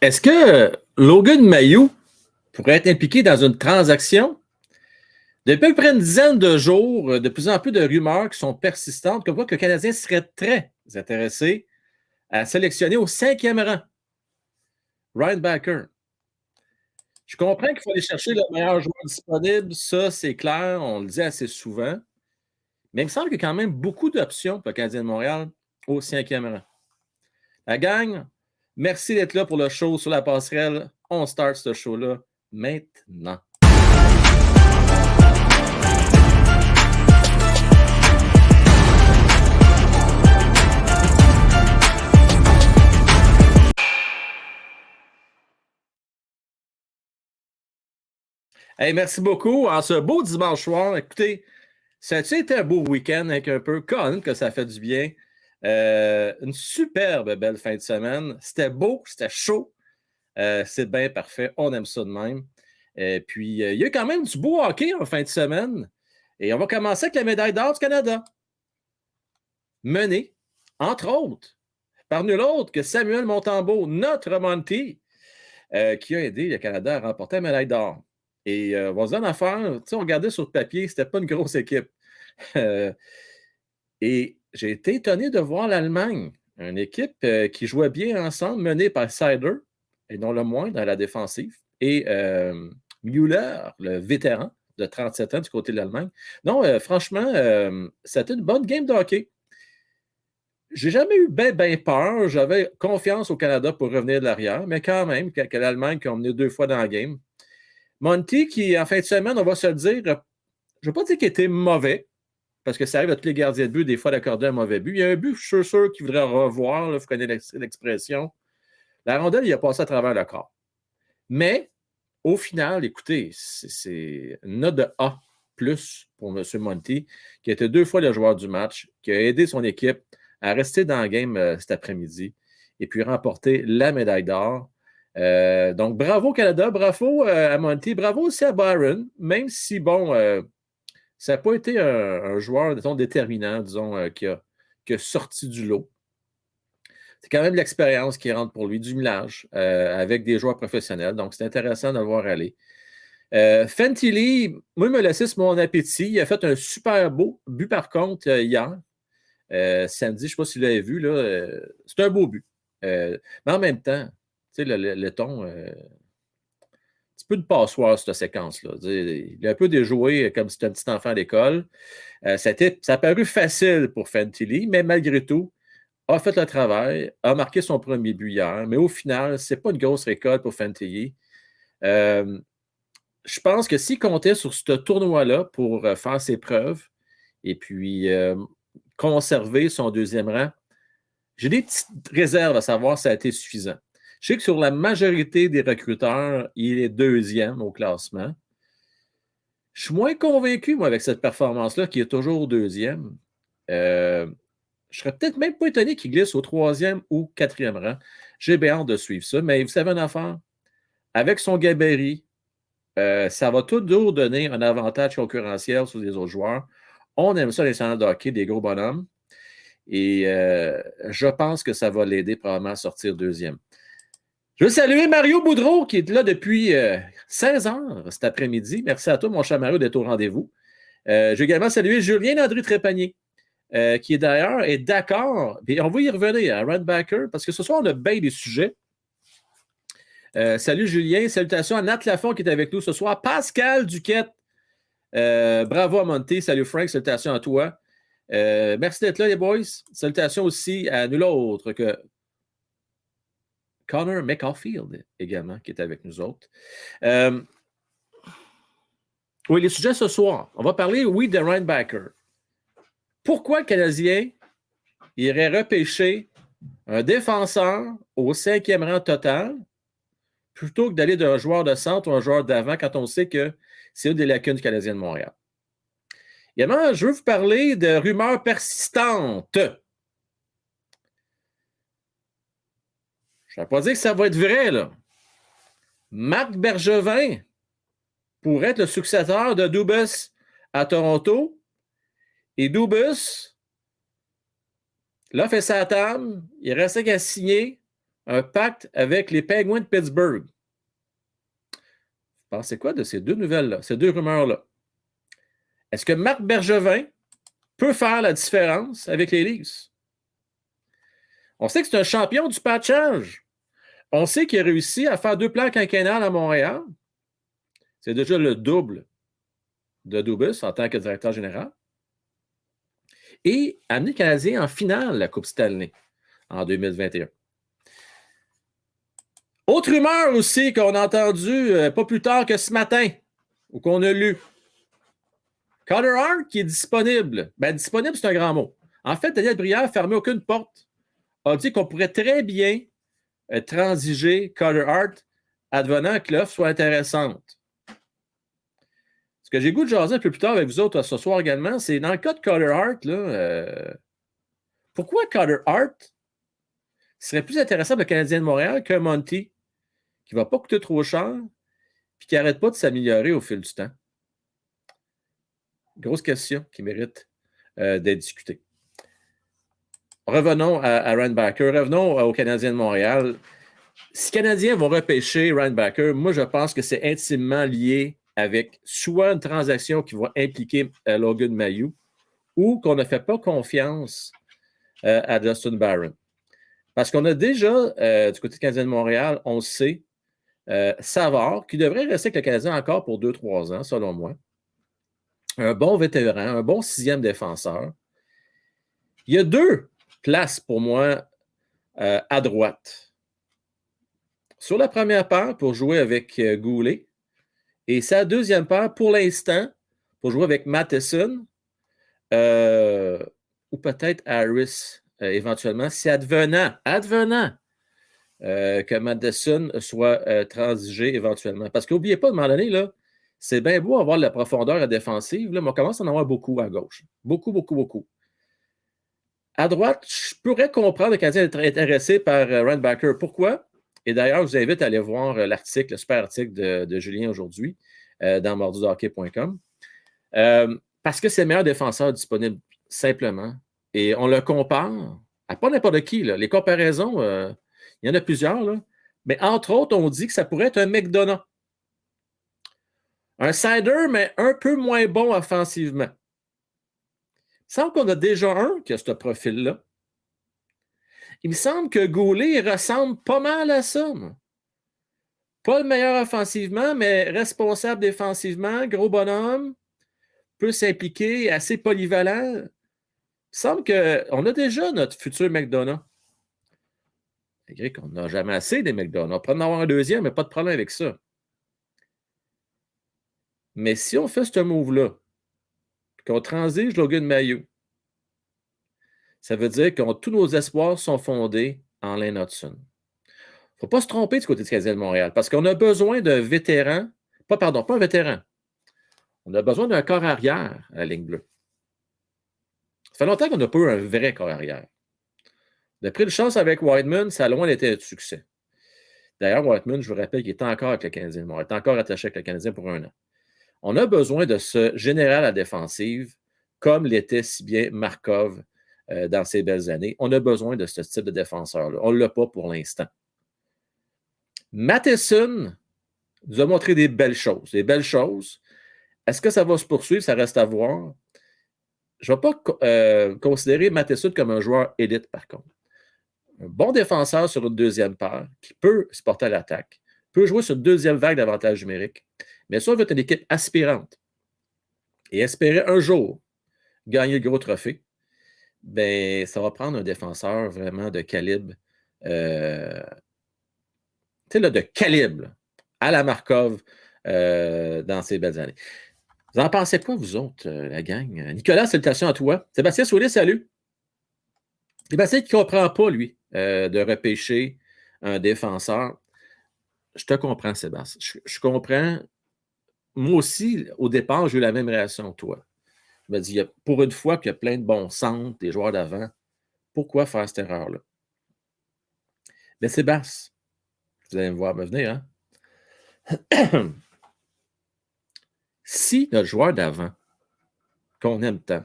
Est-ce que Logan Mailloux pourrait être impliqué dans une transaction? Depuis à peu près une dizaine de jours, de plus en plus de rumeurs qui sont persistantes, comme quoi que le Canadien serait très intéressé à sélectionner au 5e rang Ryan Backer. Je comprends qu'il faut aller chercher le meilleur joueur disponible, ça c'est clair, on le dit assez souvent. Mais il me semble qu'il y a quand même beaucoup d'options pour le Canadien de Montréal au 5e rang. La gang, merci d'être là pour le show sur la passerelle. On start ce show-là maintenant. Hey, merci beaucoup. En ce beau dimanche soir, écoutez, ça a été un beau week-end avec un peu con que ça fait du bien. Une superbe belle fin de semaine. C'était beau, c'était chaud. C'est bien parfait. On aime ça de même. Puis, il y a quand même du beau hockey en fin de semaine. Et on va commencer avec la médaille d'or du Canada. Menée, entre autres, par nul autre que Samuel Montembeault, notre Monty, qui a aidé le Canada à remporter la médaille d'or. Et on va se dire une affaire, on regardait sur le papier, c'était pas une grosse équipe. Et j'ai été étonné de voir l'Allemagne, une équipe qui jouait bien ensemble, menée par Seider, et non le moins dans la défensive, et Müller, le vétéran de 37 ans du côté de l'Allemagne. Non, franchement, c'était une bonne game de hockey. J'ai jamais eu bien peur. J'avais confiance au Canada pour revenir de l'arrière, mais quand même, que l'Allemagne qui a mené 2 fois dans la game. Monty, qui, en fin de semaine, on va se le dire, je ne vais pas dire qu'il était mauvais, parce que ça arrive à tous les gardiens de but, des fois, d'accorder un mauvais but. Il y a un but, je suis sûr qu'il voudrait revoir, là, vous connaissez l'expression. La rondelle, il a passé à travers le corps. Mais, au final, écoutez, c'est une note de A+ pour M. Monty, qui était 2 fois le joueur du match, qui a aidé son équipe à rester dans le game cet après-midi et puis remporter la médaille d'or. Donc, bravo Canada, bravo à Monty, bravo aussi à Byron, même si, bon, ça n'a pas été un joueur, disons, déterminant, disons, qui a sorti du lot. C'est quand même de l'expérience qui rentre pour lui, du millage avec des joueurs professionnels. Donc, c'est intéressant de le voir aller. Fantilli, moi, il m'a laissé sur mon appétit. Il a fait un super beau but, par contre, hier. Samedi, je ne sais pas si vous l'avez vu, là, c'est un beau but. Mais en même temps, tu sais, le ton, un petit peu de passoire, cette séquence-là. Il a un peu déjoué comme si c'était un petit enfant à l'école. Ça a paru facile pour Fantilli, mais malgré tout, a fait le travail, a marqué son premier but hier, mais au final, ce n'est pas une grosse récolte pour Fantilli. Je pense que s'il comptait sur ce tournoi-là pour faire ses preuves et puis conserver son 2e rang, j'ai des petites réserves à savoir si ça a été suffisant. Je sais que sur la majorité des recruteurs, il est 2e au classement. Je suis moins convaincu, moi, avec cette performance-là, qui est toujours 2e. Je serais peut-être même pas étonné qu'il glisse au 3e ou 4e rang. J'ai bien hâte de suivre ça. Mais vous savez une affaire? Avec son gabarit, ça va toujours donner un avantage concurrentiel sur les autres joueurs. On aime ça, les séances de hockey, des gros bonhommes. Et je pense que ça va l'aider probablement à sortir 2e. Je veux saluer Mario Boudreau qui est là depuis 16 heures cet après-midi. Merci à toi, mon cher Mario, d'être au rendez-vous. Je veux également saluer Julien André Trépanier, qui est d'ailleurs est d'accord. Et on va y revenir à Ryan Backer parce que ce soir, on a bien des sujets. Salut Julien, salutations à Nat Lafont qui est avec nous ce soir. Pascal Duquette, bravo à Monté. Salut Frank, salutations à toi. Merci d'être là, les boys. Salutations aussi à nul autre que Connor McCaulfield également, qui est avec nous autres. Oui, les sujets ce soir. On va parler, oui, de Ryan Backer. Pourquoi le Canadien irait repêcher un défenseur au 5e rang total plutôt que d'aller d'un joueur de centre ou un joueur d'avant quand on sait que c'est une des lacunes du Canadien de Montréal? Également, je veux vous parler de rumeurs persistantes. Je ne vais pas dire que ça va être vrai, là. Marc Bergevin pourrait être le successeur de Dubas à Toronto. Et Dubas, là, fait sa table. Il reste qu'à signer un pacte avec les Penguins de Pittsburgh. Vous pensez quoi de ces deux nouvelles-là, ces deux rumeurs-là? Est-ce que Marc Bergevin peut faire la différence avec les Leafs? On sait que c'est un champion du patchage. On sait qu'il a réussi à faire 2 plans quinquennales à Montréal. C'est déjà le double de Dubus en tant que directeur général. Et amener le Canadien en finale de la Coupe Stanley en 2021. Autre rumeur aussi qu'on a entendue pas plus tard que ce matin, ou qu'on a lu. Carter Hart qui est disponible. Ben, disponible, c'est un grand mot. En fait, Daniel Brière n'a fermé aucune porte. A dit qu'on pourrait très bien transiger Carter Hart advenant que l'offre soit intéressante. Ce que j'ai goût de jaser un peu plus tard avec vous autres ce soir également, c'est dans le cas de Carter Hart, là, pourquoi Carter Hart serait plus intéressant pour le Canadien de Montréal qu'un Monty qui ne va pas coûter trop cher et qui n'arrête pas de s'améliorer au fil du temps? Grosse question qui mérite d'être discutée. Revenons à Reinbacher. Revenons aux Canadiens de Montréal. Si les Canadiens vont repêcher Reinbacher, moi, je pense que c'est intimement lié avec soit une transaction qui va impliquer Logan Mailloux ou qu'on ne fait pas confiance à Justin Barron. Parce qu'on a déjà, du côté du Canadien de Montréal, on le sait, Savard, qui devrait rester avec le Canadien encore pour 2-3 ans, selon moi. Un bon vétéran, un bon 6e défenseur. Il y a 2 places pour moi à droite. Sur la première paire, pour jouer avec Goulet. Et sa deuxième paire, pour l'instant, pour jouer avec Matheson ou peut-être Harris, éventuellement, si advenant que Matheson soit transigé éventuellement. Parce qu'oubliez pas, à un moment donné, là, c'est bien beau avoir de la profondeur à défensive, là, mais on commence à en avoir beaucoup à gauche. Beaucoup, beaucoup, beaucoup. À droite, je pourrais comprendre le Canadien être intéressé par Reinbacher. Pourquoi? Et d'ailleurs, je vous invite à aller voir l'article, le super article de Julien aujourd'hui dans morduhockey.com. Parce que c'est le meilleur défenseur disponible, simplement. Et on le compare à pas n'importe qui. Là. Les comparaisons, il y en a plusieurs. Là. Mais entre autres, on dit que ça pourrait être un McDonough. Un Sider, mais un peu moins bon offensivement. Il semble qu'on a déjà un qui a ce profil-là. Il me semble que Goulet ressemble pas mal à ça. Moi. Pas le meilleur offensivement, mais responsable défensivement, gros bonhomme, peut s'impliquer, assez polyvalent. Il me semble qu'on a déjà notre futur McDonough. Malgré qu'on n'a jamais assez des McDonough. On peut en avoir un deuxième, mais pas de problème avec ça. Mais si on fait ce move-là, qu'on transige Logan Mailloux, ça veut dire que tous nos espoirs sont fondés en Lane Hutson. Il ne faut pas se tromper du côté du Canadien de Montréal, parce qu'on a besoin d'un vétéran, pas un vétéran. On a besoin d'un corps arrière à la ligne bleue. Ça fait longtemps qu'on n'a pas eu un vrai corps arrière. On a pris une chance avec Whiteman, ça a loin d'être un succès. D'ailleurs, Whiteman, je vous rappelle qu'il est encore avec le Canadien de Montréal, il est encore attaché avec le Canadien pour 1 an. On a besoin de ce général à défensive, comme l'était si bien Markov dans ses belles années. On a besoin de ce type de défenseur-là. On ne l'a pas pour l'instant. Matheson nous a montré des belles choses. Des belles choses. Est-ce que ça va se poursuivre? Ça reste à voir. Je ne vais pas considérer Matheson comme un joueur élite, par contre. Un bon défenseur sur une deuxième paire qui peut se porter à l'attaque, peut jouer sur une deuxième vague d'avantage numérique. Mais si on veut être une équipe aspirante et espérer un jour gagner le gros trophée, ben, ça va prendre un défenseur vraiment de calibre. Tu sais, là, de calibre, à la Markov dans ces belles années. Vous en pensez quoi, vous autres, la gang? Nicolas, salutations à toi. Sébastien Soulier, salut. Sébastien qui ne comprend pas, lui, de repêcher un défenseur. Je te comprends, Sébastien. Je comprends. Moi aussi, au départ, j'ai eu la même réaction que toi. Je me dis, pour une fois qu'il y a plein de bons centres, des joueurs d'avant, pourquoi faire cette erreur-là? Mais Sébastien, vous allez me voir me venir, hein? Si notre joueur d'avant, qu'on aime tant,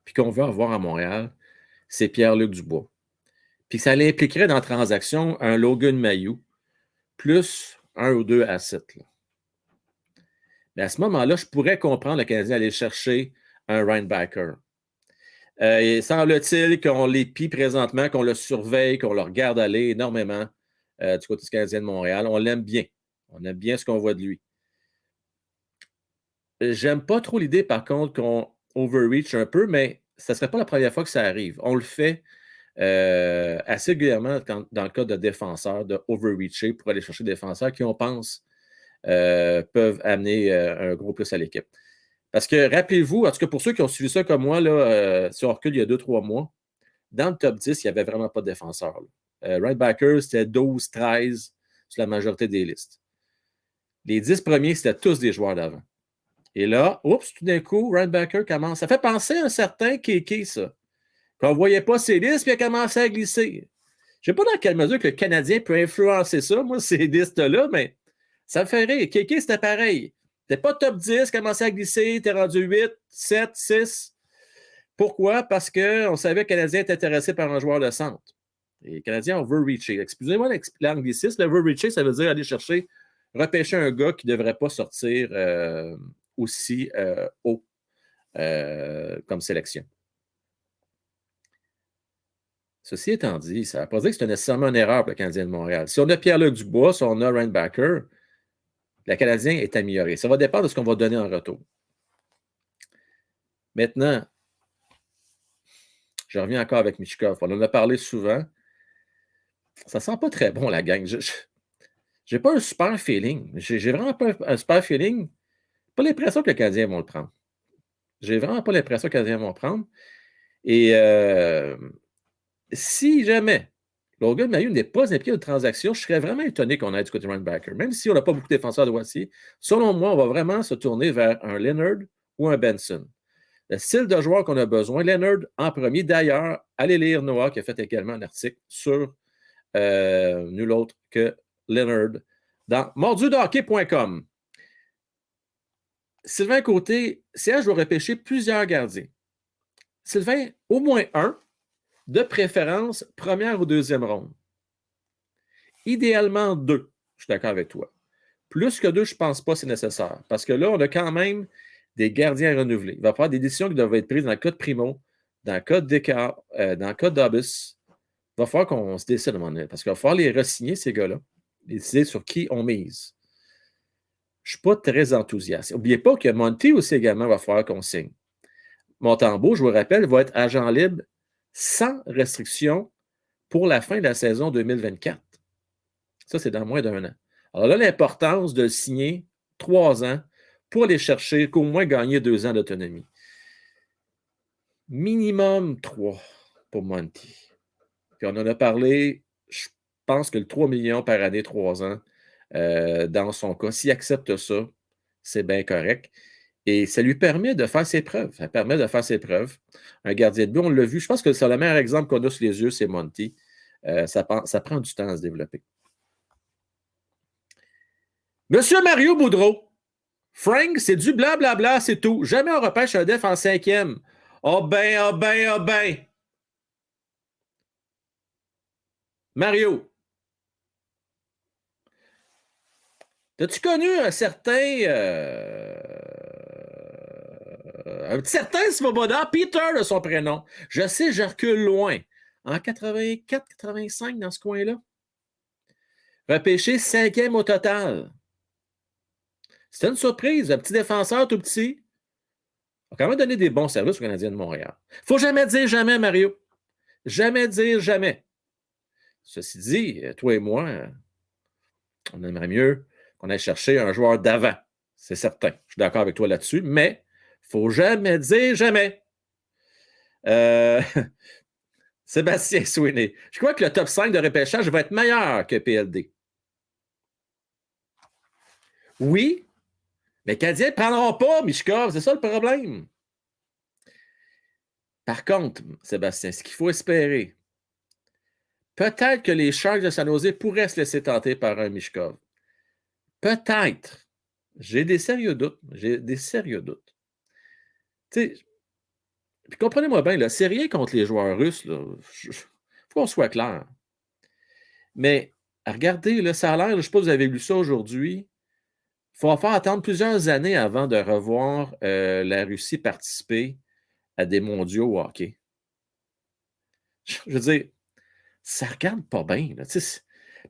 puis qu'on veut avoir à Montréal, c'est Pierre-Luc Dubois. puis ça impliquerait dans la transaction un Logan Mailloux, plus un ou deux assets. Là. Mais à ce moment-là, je pourrais comprendre le Canadien aller chercher un Reinbacker. Et semble-t-il qu'on l'épie présentement, qu'on le surveille, qu'on le regarde aller énormément du côté du Canadien de Montréal. On l'aime bien. On aime bien ce qu'on voit de lui. J'aime pas trop l'idée, par contre, qu'on overreach un peu, mais ça ne serait pas la première fois que ça arrive. On le fait assez régulièrement dans le cas de défenseurs, de overreacher pour aller chercher des défenseurs qui, on pense, peuvent amener un gros plus à l'équipe. Parce que, rappelez-vous, en tout cas pour ceux qui ont suivi ça comme moi, là, si on recule il y a 2-3 mois, dans le top 10, il n'y avait vraiment pas de défenseurs. Right-backer, c'était 12-13 sur la majorité des listes. Les 10 premiers, c'était tous des joueurs d'avant. Et là, oups, tout d'un coup, Right-backer commence. Ça fait penser à un certain Kéké, ça. Qu'on ne voyait pas ses listes, puis il a commencé à glisser. Je ne sais pas dans quelle mesure que le Canadien peut influencer ça, moi, ces listes-là, mais ça me fait rire. Kéké, c'était pareil. T'es pas top 10, commençait à glisser, t'es rendu 8, 7, 6. Pourquoi? Parce qu'on savait que le Canadien était intéressé par un joueur de centre. Et les Canadiens, on veut reacher. Excusez-moi l'anglicisme, le veut reacher, ça veut dire aller chercher, repêcher un gars qui ne devrait pas sortir aussi haut comme sélection. Ceci étant dit, ça ne veut pas dire que c'est nécessairement une erreur pour le Canadien de Montréal. Si on a Pierre-Luc Dubois, si on a Reinbacker, le Canadien est amélioré. Ça va dépendre de ce qu'on va donner en retour. Maintenant, je reviens encore avec Michkov. On en a parlé souvent. Ça sent pas très bon, la gang. Je n'ai pas un super feeling. J'ai vraiment pas un super feeling. Pas l'impression que les Canadiens vont le prendre. J'ai vraiment pas l'impression que les Canadiens vont le prendre. Et si jamais Logan Mailloux n'est pas impliqué dans une transaction, je serais vraiment étonné qu'on ait du côté Reinbacker. Même si on n'a pas beaucoup de défenseurs de droitier, selon moi, on va vraiment se tourner vers un Leonard ou un Benson. Le style de joueur qu'on a besoin, Leonard en premier. D'ailleurs, allez lire Noah qui a fait également un article sur nul autre que Leonard dans mordudehockey.com. Sylvain Côté, CH doit repêcher plusieurs gardiens. Sylvain, au moins un, de préférence première ou deuxième ronde. Idéalement deux, je suis d'accord avec toi. Plus que deux, je ne pense pas que c'est nécessaire. Parce que là, on a quand même des gardiens renouvelés. Il va y avoir des décisions qui doivent être prises dans le cas de Primo, dans le cas de Descartes, dans le cas d'Aubus. Il va falloir qu'on se décide à un moment donné. Parce qu'il va falloir les re-signer, ces gars-là. Décider sur qui on mise. Je ne suis pas très enthousiaste. N'oubliez pas que Monty aussi également va falloir qu'on signe. Montembeault, je vous rappelle, va être agent libre sans restriction pour la fin de la saison 2024. Ça, c'est dans moins d'un an. Alors là, l'importance de signer 3 ans pour aller chercher qu'au moins gagner 2 ans d'autonomie. Minimum 3 pour Monty. Puis on en a parlé, je pense que le 3 millions par année, 3 ans, dans son cas, s'il accepte ça, c'est bien correct. Et ça lui permet de faire ses preuves. Ça permet de faire ses preuves. Un gardien de but, on l'a vu. Je pense que c'est le meilleur exemple qu'on a sous les yeux, c'est Monty. Ça prend du temps à se développer. Monsieur Mario Boudreau, Frank, c'est du blablabla, c'est tout. Jamais on repêche un def en 5e. Oh ben, oh ben, oh ben. Mario, t'as-tu connu un certain Svoboda, Peter de son prénom? Je sais, je recule loin. En 84, 85, dans ce coin-là. Repêché 5e au total. C'était une surprise. Un petit défenseur tout petit. A quand même donné des bons services aux Canadiens de Montréal. Faut jamais dire jamais, Mario. Jamais dire jamais. Ceci dit, toi et moi, on aimerait mieux qu'on aille chercher un joueur d'avant. C'est certain. Je suis d'accord avec toi là-dessus, mais il ne faut jamais dire jamais. Sébastien Sweeney. Je crois que le top 5 de repêchage va être meilleur que PLD. Oui, mais les Canadiens ne prendront pas, Michkov. C'est ça le problème. Par contre, Sébastien, ce qu'il faut espérer, peut-être que les Sharks de San Jose pourraient se laisser tenter par un Michkov. Peut-être. J'ai des sérieux doutes. Tu sais, puis comprenez-moi bien, là, c'est rien contre les joueurs russes. Il qu'on soit clair. Mais regardez, là, ça a l'air, je ne sais pas si vous avez lu ça aujourd'hui, il va falloir attendre plusieurs années avant de revoir la Russie participer à des mondiaux au hockey. Je veux dire, ça ne regarde pas bien.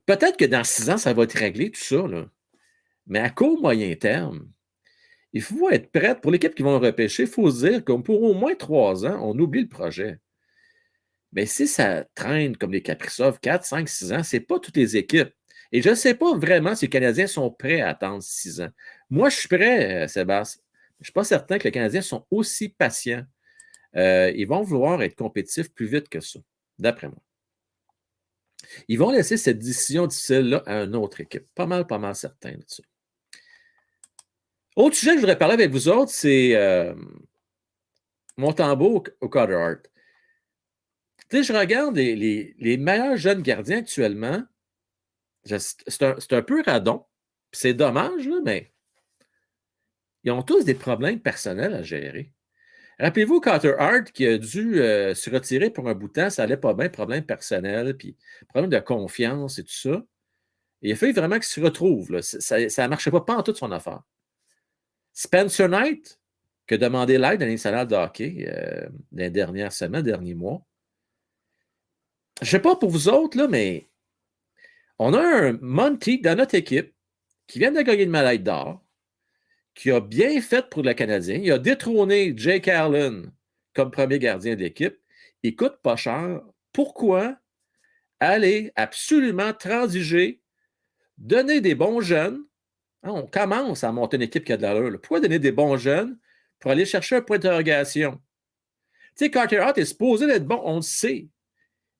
Peut-être que dans 6 ans, ça va être réglé, tout ça. Là. Mais à court, moyen terme, il faut être prêt. Pour l'équipe qui vont repêcher, il faut se dire que pour au moins 3 ans, on oublie le projet. Mais si ça traîne comme les Kaprizov, 4, 5, 6 ans, ce n'est pas toutes les équipes. Et je ne sais pas vraiment si les Canadiens sont prêts à attendre 6 ans. Moi, je suis prêt, Sébastien. Je ne suis pas certain que les Canadiens sont aussi patients. Ils vont vouloir être compétitifs plus vite que ça, d'après moi. Ils vont laisser cette décision difficile-là à une autre équipe. Pas mal certain de ça. Autre sujet que je voudrais parler avec vous autres, c'est Montembeault au Carter Hart. Tu sais, je regarde les meilleurs jeunes gardiens actuellement. C'est un peu radon. C'est dommage, là, mais ils ont tous des problèmes personnels à gérer. Rappelez-vous Carter Hart qui a dû se retirer pour un bout de temps, ça allait pas bien, problème personnel, puis problème de confiance et tout ça. Et il a fallu vraiment qu'il se retrouve. Là. Ça ne marchait pas en toute son affaire. Spencer Knight, qui a demandé l'aide à l'international de hockey dans les dernières semaines, derniers mois. Je ne sais pas pour vous autres, là, mais on a un Monty dans notre équipe qui vient de gagner une médaille d'or, qui a bien fait pour le Canadien. Il a détrôné Jake Allen comme premier gardien d'équipe. Il coûte pas cher. Pourquoi aller absolument transiger, donner des bons jeunes? On commence à monter une équipe qui a de l'allure. Pourquoi donner des bons jeunes pour aller chercher un point d'interrogation? Tu sais, Carter Hart est supposé être bon, on le sait,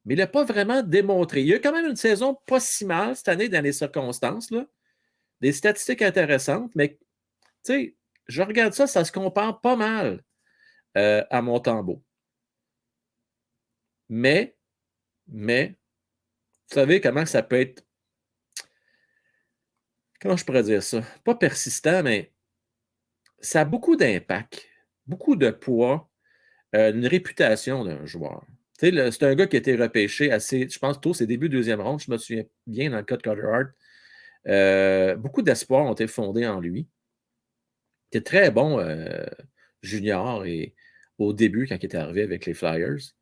mais il n'a pas vraiment démontré. Il y a quand même une saison pas si mal cette année dans les circonstances, là. Des statistiques intéressantes, mais tu sais, je regarde ça, ça se compare pas mal à Montembeault. Mais, vous savez comment ça peut être, comment je pourrais dire ça? Pas persistant, mais ça a beaucoup d'impact, beaucoup de poids, une réputation d'un joueur. Tu sais, c'est un gars qui a été repêché assez, je pense, tôt, c'est début deuxième ronde, je me souviens bien dans le cas de Carter Hart. Beaucoup d'espoirs ont été fondés en lui. Il était très bon junior et au début, quand il est arrivé avec les Flyers.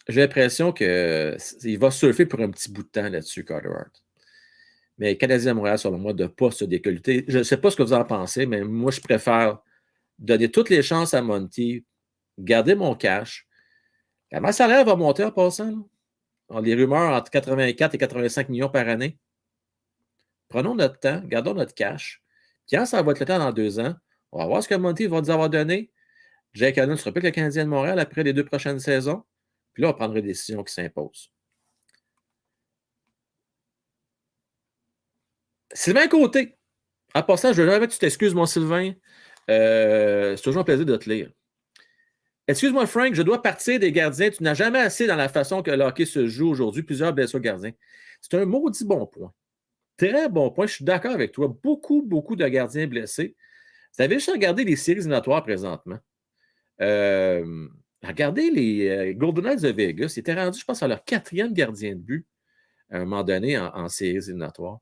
J'ai l'impression qu'il va surfer pour un petit bout de temps là-dessus, Carter Hart. Mais Canadien de Montréal, selon moi, de ne pas se décolleter. Je ne sais pas ce que vous en pensez, mais moi, je préfère donner toutes les chances à Monty, garder mon cash. Ma salaire va monter en passant. Les rumeurs entre 84 et 85 millions par année. Prenons notre temps, gardons notre cash. Quand ça va être le temps dans 2 ans, on va voir ce que Monty va nous avoir donné. Jake Allen sera plus que le Canadien de Montréal après les 2 prochaines saisons. Puis là, on prendra des décisions qui s'imposent. Sylvain Côté. En passant, je veux jamais que tu t'excuses, mon Sylvain. C'est toujours un plaisir de te lire. Excuse-moi, Frank, je dois partir des gardiens. Tu n'as jamais assez dans la façon que le hockey se joue aujourd'hui. Plusieurs blessures gardiens. C'est un maudit bon point. Très bon point. Je suis d'accord avec toi. Beaucoup de gardiens blessés. Vous avez juste regardé les séries éliminatoires présentement. Regardez les Golden Knights de Vegas. Ils étaient rendus, je pense, à leur 4e gardien de but à un moment donné en séries éliminatoires.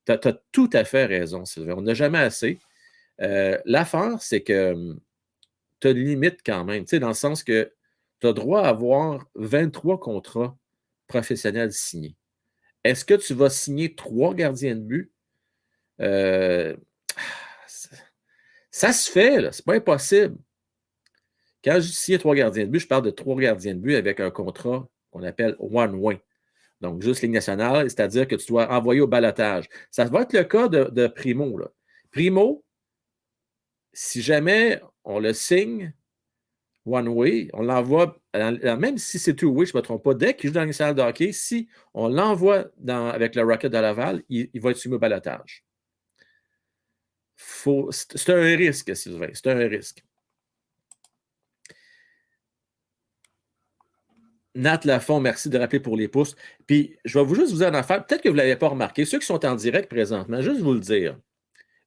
Tu as tout à fait raison, Sylvain. On n'a jamais assez. L'affaire, c'est que tu as une limite quand même, dans le sens que tu as droit à avoir 23 contrats professionnels signés. Est-ce que tu vas signer 3 gardiens de but? Ça se fait, là. C'est pas impossible. Quand je signe 3 gardiens de but, je parle de 3 gardiens de but avec un contrat qu'on appelle one-way. Donc, juste Ligue nationale, c'est-à-dire que tu dois envoyer au balotage. Ça va être le cas de Primo. Là. Primo, si jamais on le signe one-way, on l'envoie, même si c'est two-way, je ne me trompe pas, dès qu'il joue dans les salles de hockey, si on l'envoie avec le Rocket de Laval, il va être soumis au balotage. C'est un risque, Sylvain. C'est un risque. Nat Lafont, merci de rappeler pour les pouces. Puis, je vais juste vous dire une affaire. Peut-être que vous ne l'avez pas remarqué. Ceux qui sont en direct présentement, juste vous le dire.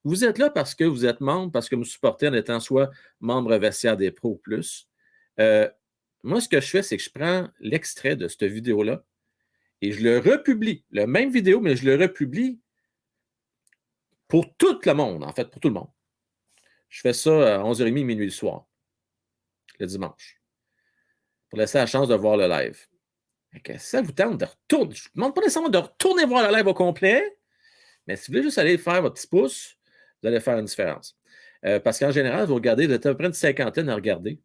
Vous êtes là parce que vous êtes membre, parce que vous supportez en étant soit membre vestiaire des pros ou plus. Moi, ce que je fais, c'est que je prends l'extrait de cette vidéo-là et je le republie. La même vidéo, mais je le republie pour tout le monde, en fait, pour tout le monde. Je fais ça à 11h30, minuit le soir, le dimanche, pour laisser la chance de voir le live. Que ça vous tente de retourner, je ne vous demande pas nécessairement de retourner voir le live au complet, mais si vous voulez juste aller faire votre petit pouce, vous allez faire une différence. Parce qu'en général, vous regardez, vous êtes à peu près une cinquantaine à regarder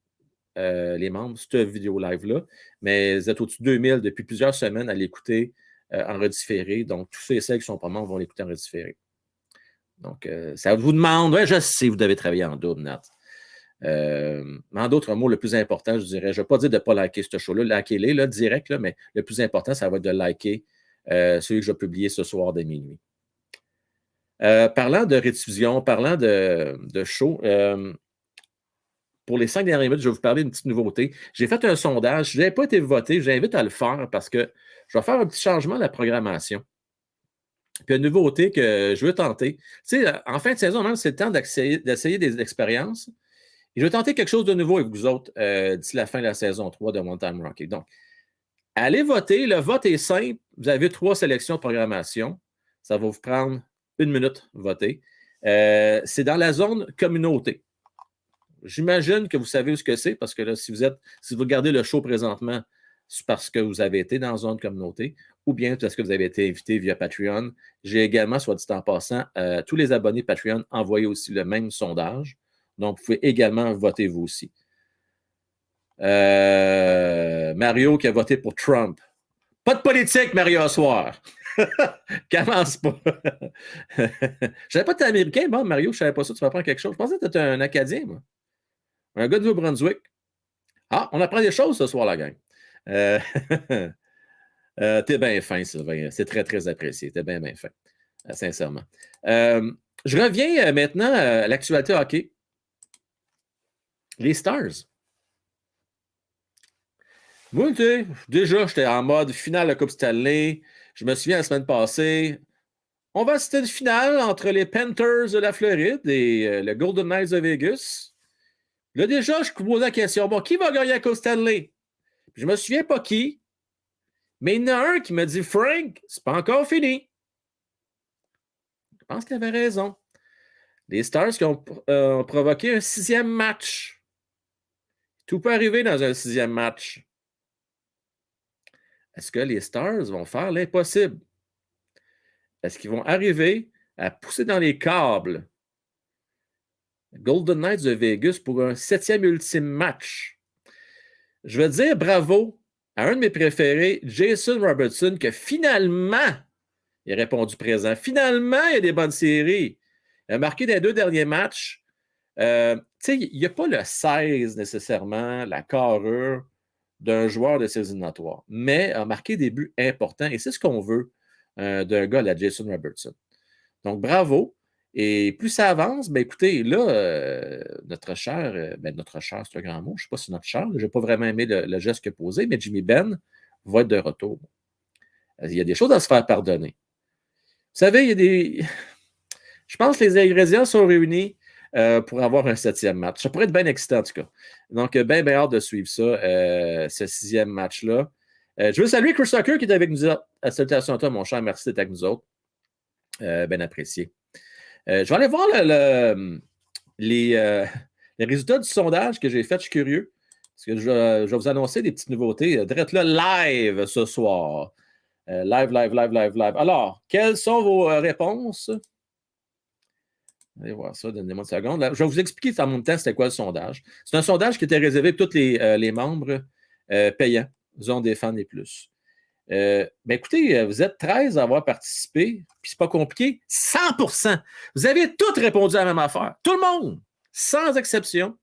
les membres, cette vidéo live-là, mais vous êtes au-dessus de 2000 depuis plusieurs semaines à l'écouter en redifféré. Donc, tous ceux et celles qui sont pas membres vont l'écouter en redifféré. Donc, ça vous demande, ouais, je sais, vous devez travailler en double, Nat. En d'autres mots, le plus important, je dirais, je ne vais pas dire de ne pas liker ce show-là, likez-les, là, direct, là, mais le plus important, ça va être de liker celui que je vais publier ce soir dès minuit. Parlant de rediffusion, parlant de show, pour les 5 dernières minutes, je vais vous parler d'une petite nouveauté. J'ai fait un sondage. Si vous n'avez pas été voté, j'invite à le faire parce que je vais faire un petit changement à la programmation. Puis une nouveauté que je veux tenter. Tu sais, en fin de saison, même, c'est le temps d'essayer des expériences. Et je vais tenter quelque chose de nouveau avec vous autres d'ici la fin de la saison 3 de One Time Rocket. Donc, allez voter. Le vote est simple. Vous avez 3 sélections de programmation. Ça va vous prendre 1 minute voter. C'est dans la zone communauté. J'imagine que vous savez où ce que c'est, parce que là, si vous regardez le show présentement, c'est parce que vous avez été dans la zone communauté, ou bien parce que vous avez été invité via Patreon. J'ai également, soit dit en passant, tous les abonnés Patreon envoyé aussi le même sondage. Donc, vous pouvez également voter vous aussi. Mario qui a voté pour Trump. Pas de politique, Mario, ce soir. Commence pas. Je savais pas que tu es américain. Bon, Mario, je savais pas ça. Tu vas prendre quelque chose. Je pensais que tu étais un Acadien, moi. Un gars de Nouveau-Brunswick. Ah, on apprend des choses ce soir, la gang. T'es bien fin, Sylvain. C'est très, très apprécié. T'es bien, bien fin. Sincèrement. Je reviens maintenant à l'actualité hockey. Les Stars. Moi, déjà, j'étais en mode finale de Coupe Stanley. Je me souviens la semaine passée. On va assister une finale entre les Panthers de la Floride et le Golden Knights de Vegas. Là, déjà, je posais la question, bon, qui va gagner la Coupe Stanley? Puis, je me souviens pas qui, mais il y en a un qui m'a dit, Frank, c'est pas encore fini. Je pense qu'il avait raison. Les Stars qui ont provoqué un 6e match. Tout peut arriver dans un 6e match. Est-ce que les Stars vont faire l'impossible? Est-ce qu'ils vont arriver à pousser dans les câbles Golden Knights de Vegas pour un 7e ultime match? Je veux dire bravo à un de mes préférés, Jason Robertson, qui finalement, il a répondu présent. Finalement, il y a des bonnes séries. Il a marqué dans les 2 derniers matchs. Il n'y a pas le 16 nécessairement, la carrure d'un joueur de séries éliminatoires, mais a marqué des buts importants et c'est ce qu'on veut d'un gars, la Jason Robertson. Donc, bravo. Et plus ça avance, ben écoutez, là, notre cher, c'est un grand mot, je ne sais pas si notre cher, je n'ai pas vraiment aimé le geste qu'il a posé, mais Jimmy Benn va être de retour. Il y a des choses à se faire pardonner. Vous savez, il y a des. Je pense que les ingrédients sont réunis pour avoir un 7e match. Ça pourrait être bien excitant, en tout cas. Donc, bien hâte de suivre ça, ce 6e match-là. Je veux saluer Chris Tucker qui est avec nous autres. Salutations à toi, mon cher. Merci d'être avec nous autres. Bien apprécié. Je vais aller voir les résultats du sondage que j'ai fait. Je suis curieux. Parce que je vais vous annoncer des petites nouveautés. Direct là, live ce soir. Live. Alors, quelles sont vos réponses? Allez voir ça, donnez-moi une seconde. Là, je vais vous expliquer en même temps c'était quoi le sondage. C'est un sondage qui était réservé pour tous les membres payants, Zone des fans et plus. Ben écoutez, vous êtes 13 à avoir participé, puis c'est pas compliqué, 100%. Vous avez tous répondu à la même affaire. Tout le monde, sans exception.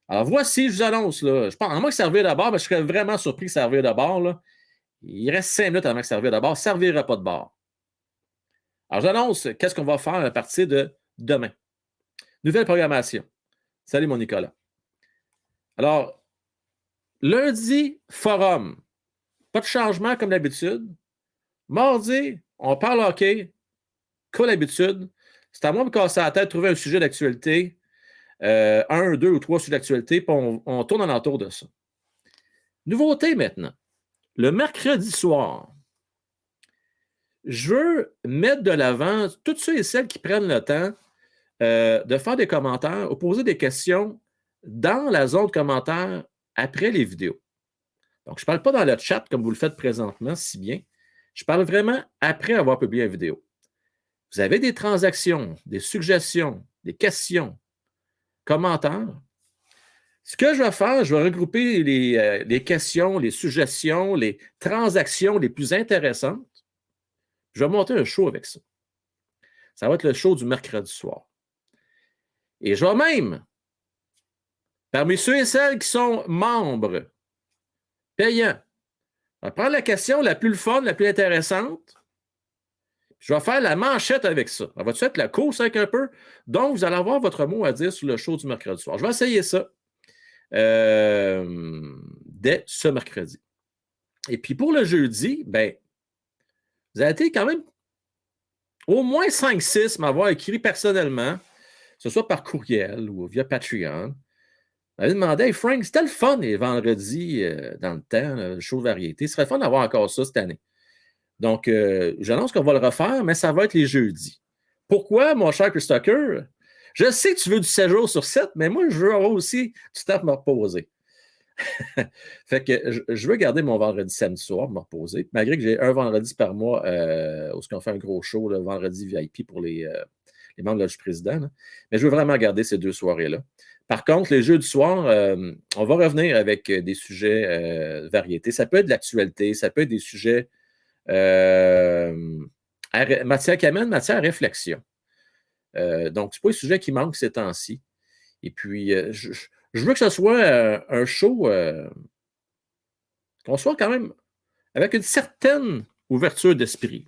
Alors voici, je vous annonce, là, je pense, en moins que servir d'abord, je serais vraiment surpris que servir d'abord, là. Il reste 5 minutes avant que servir d'abord, servira pas de bord. Alors, j'annonce qu'est-ce qu'on va faire à partir de demain. Nouvelle programmation. Salut, mon Nicolas. Alors, lundi, forum. Pas de changement comme d'habitude. Mardi, on parle hockey, comme d'habitude. C'est à moi de me casser la tête, trouver un sujet d'actualité. 1, 2 ou 3 sujets d'actualité, puis on tourne en entour de ça. Nouveauté maintenant. Le mercredi soir, je veux mettre de l'avant tous ceux et celles qui prennent le temps de faire des commentaires ou poser des questions dans la zone de commentaires après les vidéos. Donc, je ne parle pas dans le chat comme vous le faites présentement, si bien. Je parle vraiment après avoir publié une vidéo. Vous avez des transactions, des suggestions, des questions, commentaires. Ce que je vais faire, je vais regrouper les questions, les suggestions, les transactions les plus intéressantes. Je vais monter un show avec ça. Ça va être le show du mercredi soir. Et je vais même, parmi ceux et celles qui sont membres payants, je vais prendre la question la plus fun, la plus intéressante. Je vais faire la manchette avec ça. Ça va être la course avec un peu. Donc, vous allez avoir votre mot à dire sur le show du mercredi soir. Je vais essayer ça dès ce mercredi. Et puis, pour le jeudi, ben, vous avez été quand même au moins 5-6 m'avoir écrit personnellement, que ce soit par courriel ou via Patreon. Vous m'avez demandé, hey Frank, c'était le fun les vendredis dans le temps, le show de variété. Ce serait le fun d'avoir encore ça cette année. Donc, j'annonce qu'on va le refaire, mais ça va être les jeudis. Pourquoi, mon cher Chris Tucker? Je sais que tu veux du 7 jours sur 7, mais moi, je veux avoir aussi du temps pour me reposer. Fait que je veux garder mon vendredi, samedi soir, me reposer, malgré que j'ai un vendredi par mois où on fait un gros show, le vendredi VIP pour les membres du président. Là. Mais je veux vraiment garder ces 2 soirées-là. Par contre, les jeudis soir, on va revenir avec des sujets variétés. Ça peut être de l'actualité, ça peut être des sujets matière qui amène matière à réflexion. Donc, c'est pas un sujet qui manque ces temps-ci. Et puis, je veux que ce soit un show qu'on soit quand même avec une certaine ouverture d'esprit.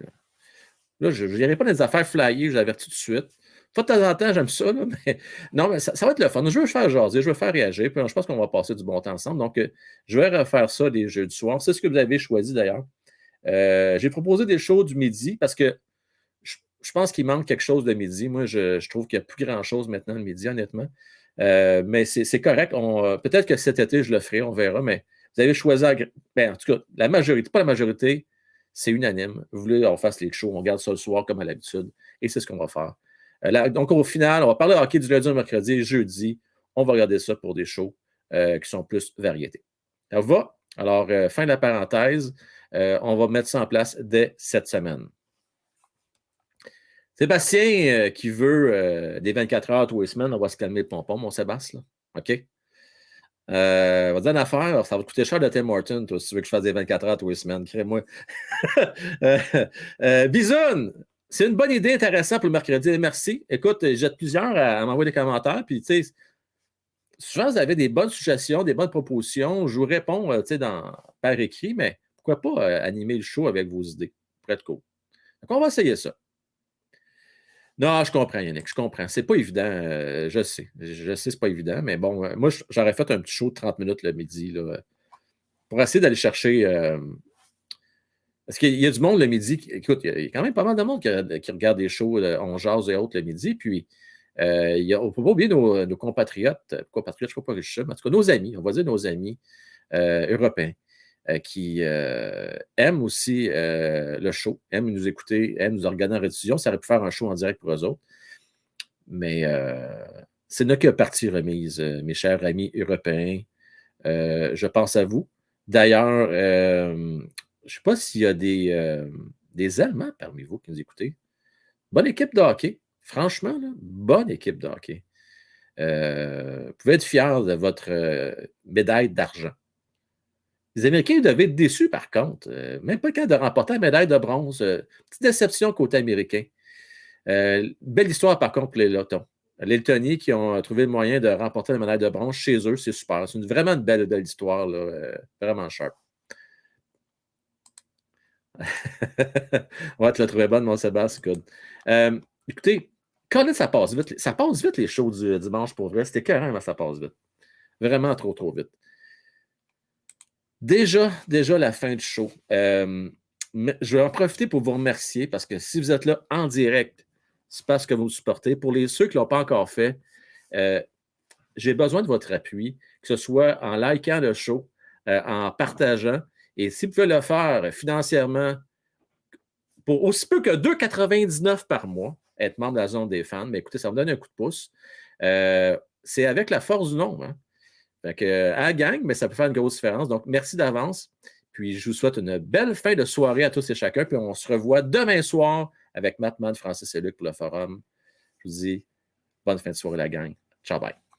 Là, je n'irai pas dans des affaires flyées, je l'avertis tout de suite. De temps en temps, j'aime ça, là, mais non, mais ça va être le fun. Je veux faire jaser, je veux faire réagir, puis je pense qu'on va passer du bon temps ensemble. Donc, je vais refaire ça les jeudis soirs. C'est ce que vous avez choisi d'ailleurs. J'ai proposé des shows du midi parce que je pense qu'il manque quelque chose de midi. Moi, je trouve qu'il n'y a plus grand-chose maintenant le midi, honnêtement. Mais c'est correct. Peut-être que cet été, je le ferai, on verra, mais vous avez choisi, en tout cas, la majorité, pas la majorité, c'est unanime. Vous voulez qu'on fasse les shows, on garde ça le soir comme à l'habitude, et c'est ce qu'on va faire. Donc, au final, on va parler de hockey du lundi au mercredi, jeudi, on va regarder ça pour des shows qui sont plus variétés. Ça va? Alors, fin de la parenthèse, on va mettre ça en place dès cette semaine. Sébastien qui veut des 24 heures tous les semaines, on va se calmer le pompon, mon Sébastien. Là. OK? On va dire une affaire, ça va coûter cher de Tim Horton, toi, si tu veux que je fasse des 24 heures tous les semaines. Crée-moi. Bisoun! C'est une bonne idée, intéressante pour le mercredi. Merci. Écoute, j'ai plusieurs à m'envoyer des commentaires. Puis, tu sais, souvent, vous avez des bonnes suggestions, des bonnes propositions. Je vous réponds, par écrit, mais pourquoi pas animer le show avec vos idées? Prêt de cool. Donc, on va essayer ça. Non, je comprends, Yannick, je comprends. C'est pas évident, je sais. Je sais, c'est pas évident, mais bon, moi, j'aurais fait un petit show de 30 minutes le midi, là, pour essayer d'aller chercher. Parce qu'il y a du monde le midi. Écoute, il y a quand même pas mal de monde qui regarde des shows, On jase et autres le midi. Puis, on ne peut pas oublier nos compatriotes. Compatriotes, je ne sais pas je sais, mais en tout cas, nos amis, on va dire nos amis européens. Qui aiment aussi le show, aiment nous écouter, aiment nous regarder en rediffusion. Ça aurait pu faire un show en direct pour eux autres. Mais c'est là que partie remise, mes chers amis européens. Je pense à vous. D'ailleurs, je ne sais pas s'il y a des Allemands parmi vous qui nous écoutez. Bonne équipe de hockey. Franchement, là, bonne équipe de hockey. Vous pouvez être fiers de votre médaille d'argent. Les Américains devaient être déçus, par contre. Même pas quand de remporter la médaille de bronze. Petite déception côté américain. Belle histoire, par contre, pour les Lettons. Les Lettoniens qui ont trouvé le moyen de remporter la médaille de bronze chez eux, c'est super. C'est vraiment une belle histoire, là, vraiment sharp. Ouais, tu l'as trouvé bonne, mon Sébastien. Écoutez, quand ça passe vite. Ça passe vite, les shows du dimanche, pour vrai. C'était carrément, ça passe vite. Vraiment trop, trop vite. Déjà la fin du show. Je vais en profiter pour vous remercier parce que si vous êtes là en direct, c'est parce que vous me supportez. Pour ceux qui ne l'ont pas encore fait, j'ai besoin de votre appui, que ce soit en likant le show, en partageant. Et si vous pouvez le faire financièrement, pour aussi peu que 2,99 par mois, être membre de la zone des fans, mais écoutez, ça me donne un coup de pouce. C'est avec la force du nombre. Hein? Fait que, à la gang, mais ça peut faire une grosse différence. Donc, merci d'avance. Puis, je vous souhaite une belle fin de soirée à tous et chacun. Puis, on se revoit demain soir avec Matt Man, Francis et Luc pour le forum. Je vous dis bonne fin de soirée, la gang. Ciao, bye.